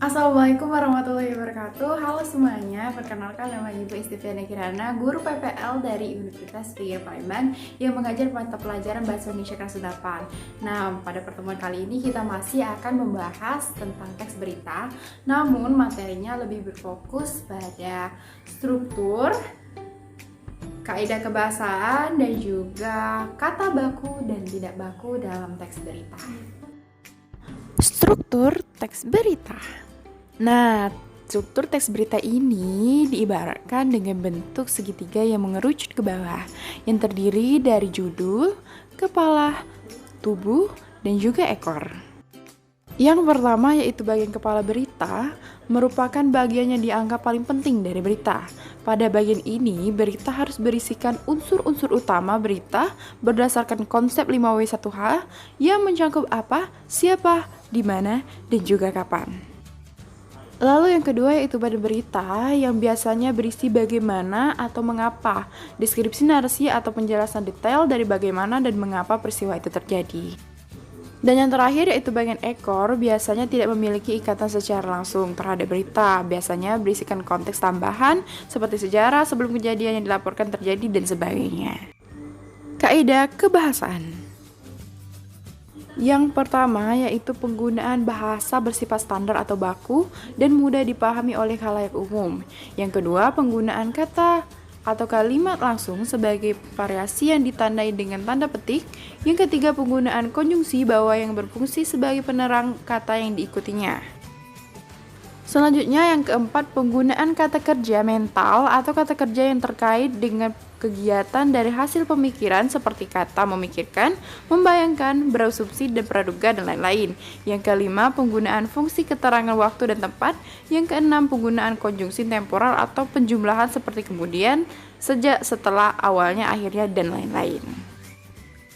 Assalamualaikum warahmatullahi wabarakatuh. Halo semuanya, perkenalkan nama Ibu Istifiana Kirana, guru PPL dari Universitas Negeri Palembang yang mengajar mata pelajaran Bahasa Indonesia kelas 8. Nah, pada pertemuan kali ini kita masih akan membahas tentang teks berita, namun materinya lebih berfokus pada struktur, kaidah kebahasaan, dan juga kata baku dan tidak baku dalam teks berita. Struktur teks berita. Nah, struktur teks berita ini diibaratkan dengan bentuk segitiga yang mengerucut ke bawah, yang terdiri dari judul, kepala, tubuh, dan juga ekor. Yang pertama yaitu bagian kepala berita, merupakan bagian yang dianggap paling penting dari berita. Pada bagian ini, berita harus berisikan unsur-unsur utama berita berdasarkan konsep 5W1H yang mencakup apa, siapa, di mana, dan juga kapan. Lalu yang kedua yaitu pada berita yang biasanya berisi bagaimana atau mengapa, deskripsi narasi atau penjelasan detail dari bagaimana dan mengapa peristiwa itu terjadi. Dan yang terakhir yaitu bagian ekor biasanya tidak memiliki ikatan secara langsung terhadap berita, biasanya berisikan konteks tambahan seperti sejarah sebelum kejadian yang dilaporkan terjadi dan sebagainya. Kaidah kebahasaan. Yang pertama yaitu penggunaan bahasa bersifat standar atau baku dan mudah dipahami oleh khalayak umum. Yang kedua, penggunaan kata atau kalimat langsung sebagai variasi yang ditandai dengan tanda petik. Yang ketiga, penggunaan konjungsi bawah yang berfungsi sebagai penerang kata yang diikutinya. Selanjutnya yang keempat, penggunaan kata kerja mental atau kata kerja yang terkait dengan kegiatan dari hasil pemikiran seperti kata memikirkan, membayangkan, berasumsi, dan praduga, dan lain-lain. Yang kelima, penggunaan fungsi keterangan waktu dan tempat. Yang keenam, penggunaan konjungsi temporal atau penjumlahan seperti kemudian, sejak, setelah, awalnya, akhirnya, dan lain-lain.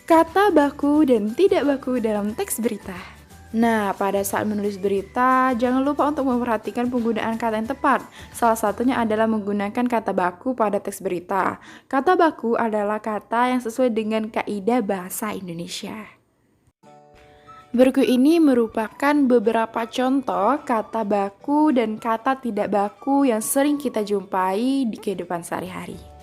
Kata baku dan tidak baku dalam teks berita. Nah, pada saat menulis berita, jangan lupa untuk memperhatikan penggunaan kata yang tepat. Salah satunya adalah menggunakan kata baku pada teks berita. Kata baku adalah kata yang sesuai dengan kaidah bahasa Indonesia. Berikut ini merupakan beberapa contoh kata baku dan kata tidak baku yang sering kita jumpai di kehidupan sehari-hari.